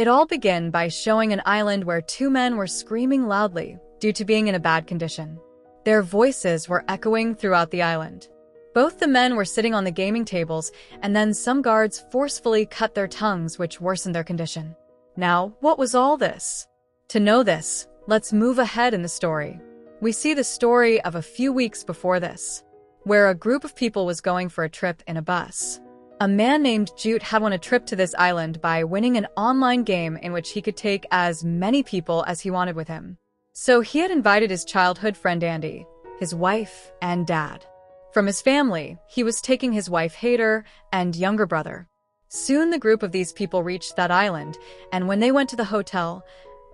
It all began by showing an island where two men were screaming loudly due to being in a bad condition. Their voices were echoing throughout the island. Both the men were sitting on the gaming tables, and then some guards forcefully cut their tongues, which worsened their condition. Now, what was all this? To know this, let's move ahead in the story. We see the story of a few weeks before this, where a group of people was going for a trip in a bus. A man named Jute had won a trip to this island by winning an online game in which he could take as many people as he wanted with him. So he had invited his childhood friend Andy, his wife, and dad. From his family, he was taking his wife Hader and younger brother. Soon the group of these people reached that island, and when they went to the hotel,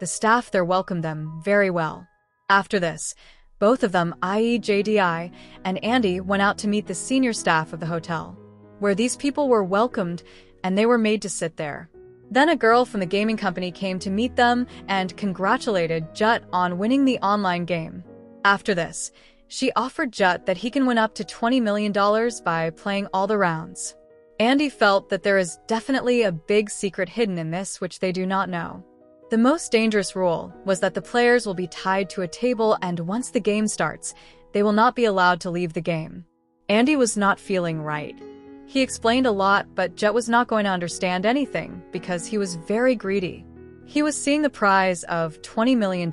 the staff there welcomed them very well. After this, both of them, i.e. JDI and Andy, went out to meet the senior staff of the hotel, where these people were welcomed and they were made to sit there. Then a girl from the gaming company came to meet them and congratulated Jut on winning the online game. After this, she offered Jut that he can win up to $20 million by playing all the rounds. Andy felt that there is definitely a big secret hidden in this which they do not know. The most dangerous rule was that the players will be tied to a table, and once the game starts, they will not be allowed to leave the game. Andy was not feeling right. He explained a lot, but Jet was not going to understand anything because he was very greedy. He was seeing the prize of $20 million.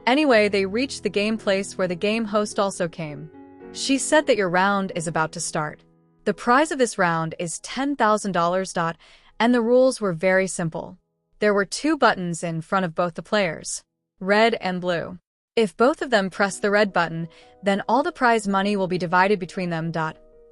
Anyway, they reached the game place where the game host also came. She said that your round is about to start. The prize of this round is $10,000, and the rules were very simple. There were two buttons in front of both the players, red and blue. If both of them press the red button, then all the prize money will be divided between them.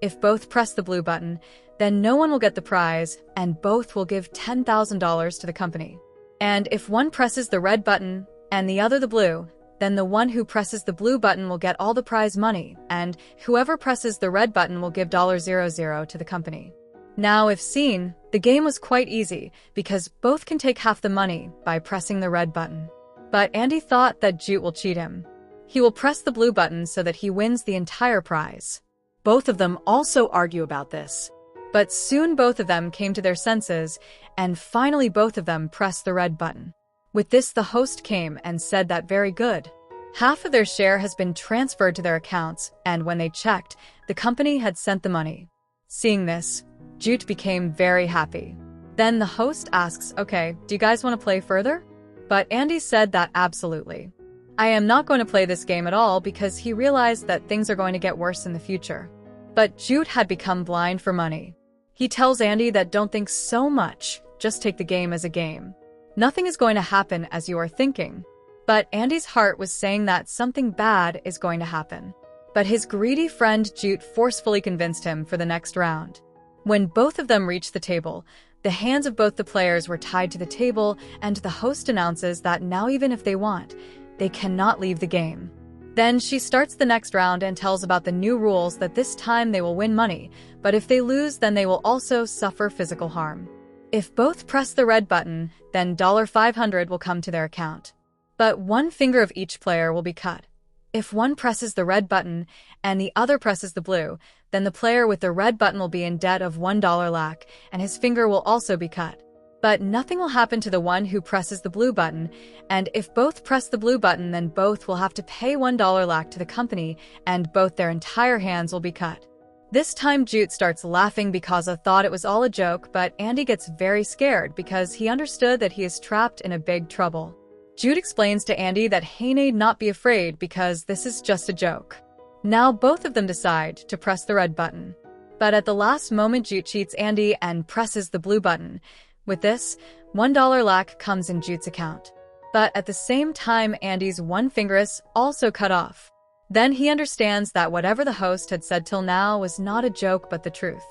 If both press the blue button, then no one will get the prize, and both will give $10,000 to the company. And if one presses the red button and the other the blue, then the one who presses the blue button will get all the prize money, and whoever presses the red button will give $000 to the company. Now, if seen, the game was quite easy because both can take half the money by pressing the red button. But Andy thought that Jute will cheat him. He will press the blue button so that he wins the entire prize. Both of them also argue about this. But soon both of them came to their senses, and finally both of them pressed the red button. With this, the host came and said that very good. Half of their share has been transferred to their accounts, and when they checked, the company had sent the money. Seeing this, Jute became very happy. Then the host asks, okay, do you guys want to play further? But Andy said that absolutely. I am not going to play this game at all because he realized that things are going to get worse in the future. But Jute had become blind for money. He tells Andy that don't think so much, just take the game as a game. Nothing is going to happen as you are thinking. But Andy's heart was saying that something bad is going to happen. But his greedy friend Jute forcefully convinced him for the next round. When both of them reached the table, the hands of both the players were tied to the table, and the host announces that now even if they want, they cannot leave the game. Then she starts the next round and tells about the new rules that this time they will win money, but if they lose, then they will also suffer physical harm. If both press the red button, then $500 will come to their account. But one finger of each player will be cut. If one presses the red button and the other presses the blue, then the player with the red button will be in debt of $1 lakh, and his finger will also be cut. But nothing will happen to the one who presses the blue button, and if both press the blue button, then both will have to pay $1 lakh to the company, and both their entire hands will be cut. This time Jute starts laughing because I thought it was all a joke, but Andy gets very scared because he understood that he is trapped in a big trouble. Jute explains to Andy that he need not be afraid because this is just a joke. Now both of them decide to press the red button. But at the last moment Jute cheats Andy and presses the blue button. With this, $1 lakh comes in Jute's account. But at the same time Andy's one finger is also cut off. Then he understands that whatever the host had said till now was not a joke but the truth.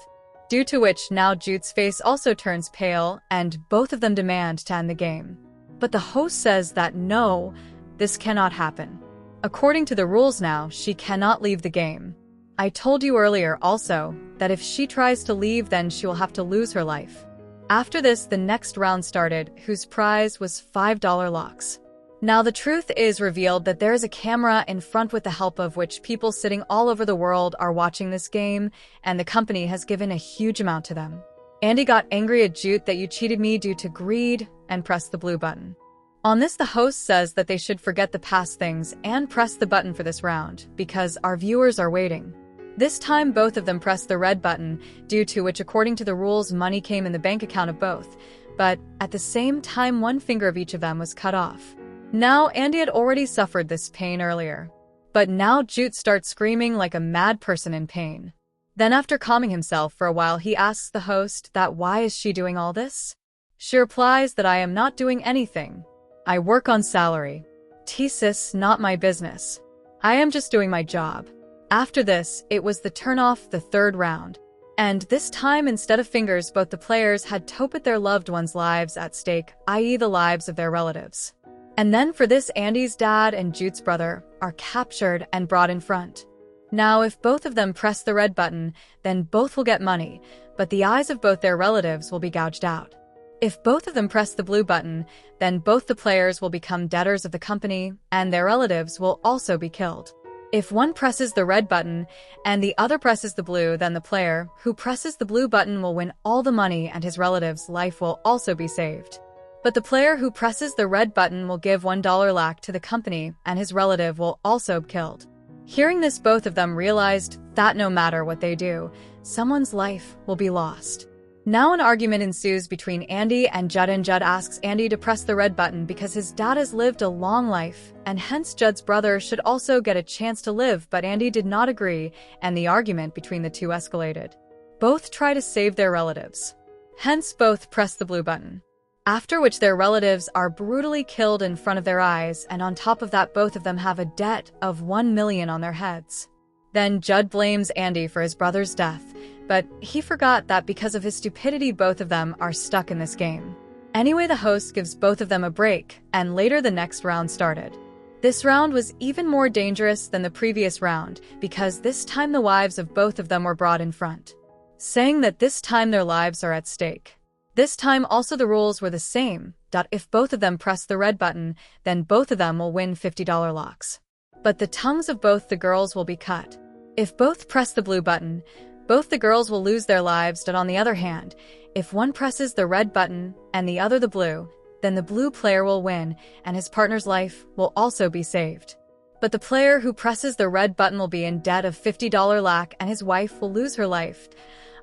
Due to which now Jute's face also turns pale and both of them demand to end the game. But the host says that no, this cannot happen. According to the rules now, she cannot leave the game. I told you earlier also that if she tries to leave, then she will have to lose her life. After this, the next round started, whose prize was $5 lakhs. Now the truth is revealed that there is a camera in front with the help of which people sitting all over the world are watching this game, and the company has given a huge amount to them. Andy got angry at Jute that you cheated me due to greed and pressed the blue button. On this, the host says that they should forget the past things and press the button for this round, because our viewers are waiting. This time, both of them pressed the red button, due to which, according to the rules, money came in the bank account of both. But at the same time, one finger of each of them was cut off. Now, Andy had already suffered this pain earlier. But now Jute starts screaming like a mad person in pain. Then after calming himself for a while, he asks the host that why is she doing all this? She replies that I am not doing anything. I work on salary. Tis not my business. I am just doing my job. After this, it was the turn off the third round. And this time, instead of fingers, both the players had to put their loved ones' lives at stake, i.e. the lives of their relatives. And then for this, Andy's dad and Jute's brother are captured and brought in front. Now, if both of them press the red button, then both will get money, but the eyes of both their relatives will be gouged out. If both of them press the blue button, then both the players will become debtors of the company, and their relatives will also be killed. If one presses the red button and the other presses the blue, then the player who presses the blue button will win all the money and his relative's life will also be saved. But the player who presses the red button will give $1 lakh to the company and his relative will also be killed. Hearing this, both of them realized that no matter what they do, someone's life will be lost. Now an argument ensues between Andy and Judd, and Judd asks Andy to press the red button because his dad has lived a long life, and hence Judd's brother should also get a chance to live, but Andy did not agree, and the argument between the two escalated. Both try to save their relatives. Hence both press the blue button. After which their relatives are brutally killed in front of their eyes, and on top of that both of them have a debt of $1 million on their heads. Then Judd blames Andy for his brother's death, but he forgot that because of his stupidity both of them are stuck in this game. Anyway, the host gives both of them a break, and later the next round started. This round was even more dangerous than the previous round, because this time the wives of both of them were brought in front, saying that this time their lives are at stake. This time also the rules were the same, if both of them press the red button, then both of them will win $50 lakhs. But the tongues of both the girls will be cut. If both press the blue button, both the girls will lose their lives, but on the other hand, if one presses the red button and the other the blue, then the blue player will win and his partner's life will also be saved. But the player who presses the red button will be in debt of $50 lakh and his wife will lose her life.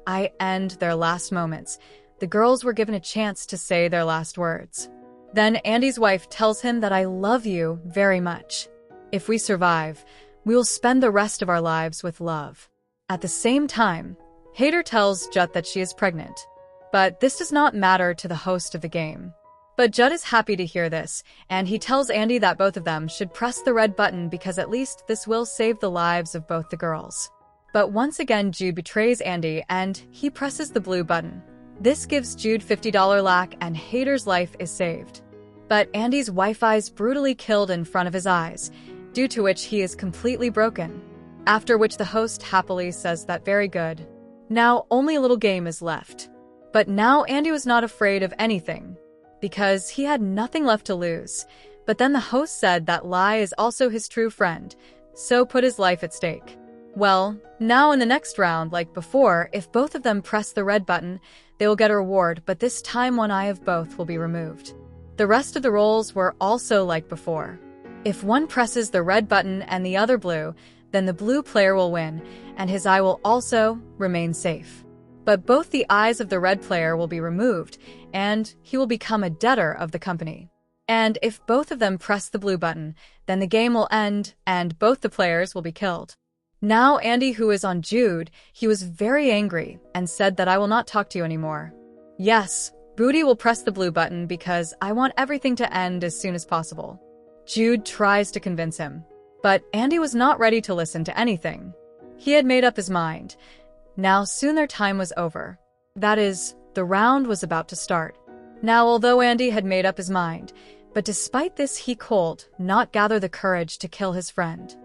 I end their last moments. The girls were given a chance to say their last words. Then Andy's wife tells him that I love you very much. If we survive, we will spend the rest of our lives with love. At the same time, Hader tells Judd that she is pregnant. But this does not matter to the host of the game. But Judd is happy to hear this, and he tells Andy that both of them should press the red button because at least this will save the lives of both the girls. But once again, Jude betrays Andy and he presses the blue button. This gives Jude $50 lakh and Hader's life is saved. But Andy's wife is brutally killed in front of his eyes, due to which he is completely broken. After which the host happily says that very good. Now only a little game is left. But now Andy was not afraid of anything, because he had nothing left to lose. But then the host said that Lai is also his true friend, so put his life at stake. Well, now in the next round, like before, if both of them press the red button, they will get a reward, but this time one eye of both will be removed. The rest of the roles were also like before. If one presses the red button and the other blue, then the blue player will win, and his eye will also remain safe. But both the eyes of the red player will be removed, and he will become a debtor of the company. And if both of them press the blue button, then the game will end, and both the players will be killed. Now Andy, who is on Jude, he was very angry and said that I will not talk to you anymore. Yes, Booty will press the blue button because I want everything to end as soon as possible. Jude tries to convince him, but Andy was not ready to listen to anything. He had made up his mind. Now soon their time was over. That is, the round was about to start. Now although Andy had made up his mind, but despite this he could not gather the courage to kill his friend.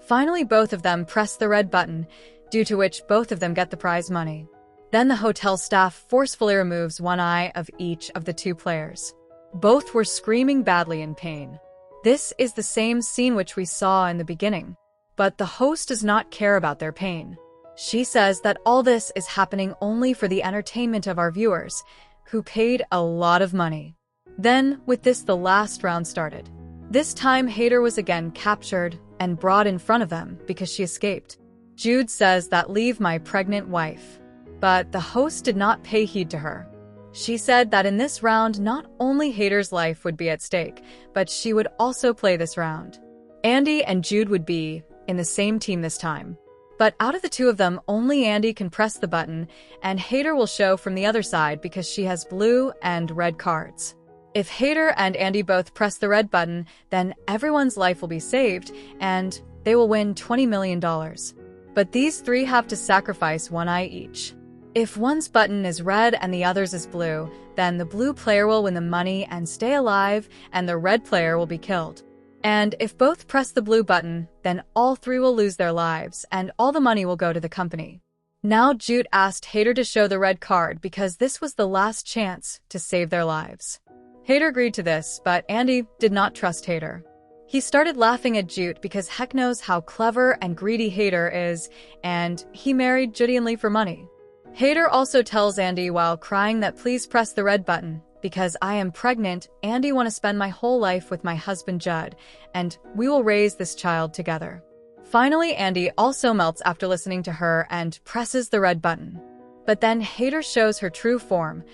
Finally both of them press the red button, due to which both of them get the prize money. Then the hotel staff forcefully removes one eye of each of the two players. Both were screaming badly in pain. This is the same scene which we saw in the beginning. But the host does not care about their pain. She says that all this is happening only for the entertainment of our viewers, who paid a lot of money. Then, with this, the last round started. This time, Hader was again captured and brought in front of them because she escaped. Jude says that leave my pregnant wife. But the host did not pay heed to her. She said that in this round, not only Hader's life would be at stake, but she would also play this round. Andy and Jude would be in the same team this time. But out of the two of them, only Andy can press the button, and Hader will show from the other side because she has blue and red cards. If Hader and Andy both press the red button, then everyone's life will be saved, and they will win $20 million. But these three have to sacrifice one eye each. If one's button is red and the other's is blue, then the blue player will win the money and stay alive, and the red player will be killed. And if both press the blue button, then all three will lose their lives, and all the money will go to the company. Now Jude asked Hader to show the red card because this was the last chance to save their lives. Hader agreed to this, but Andy did not trust Hader. He started laughing at Jude because heck knows how clever and greedy Hader is, and he married Judy and Lee for money. Hader also tells Andy while crying that please press the red button, because I am pregnant, Andy want to spend my whole life with my husband Judd, and we will raise this child together. Finally, Andy also melts after listening to her and presses the red button. But then Hader shows her true form.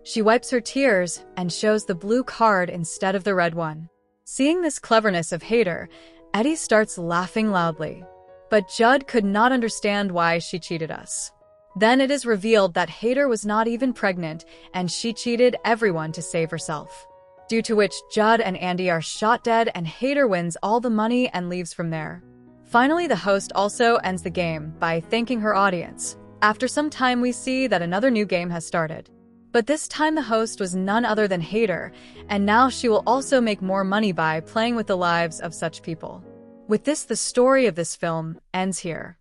She wipes her tears and shows the blue card instead of the red one. Seeing this cleverness of Hader, Eddie starts laughing loudly. But Judd could not understand why she cheated us. Then it is revealed that Hader was not even pregnant, and she cheated everyone to save herself. Due to which Judd and Andy are shot dead, and Hader wins all the money and leaves from there. Finally, the host also ends the game by thanking her audience. After some time, we see that another new game has started. But this time the host was none other than Hader, and now she will also make more money by playing with the lives of such people. With this, the story of this film ends here.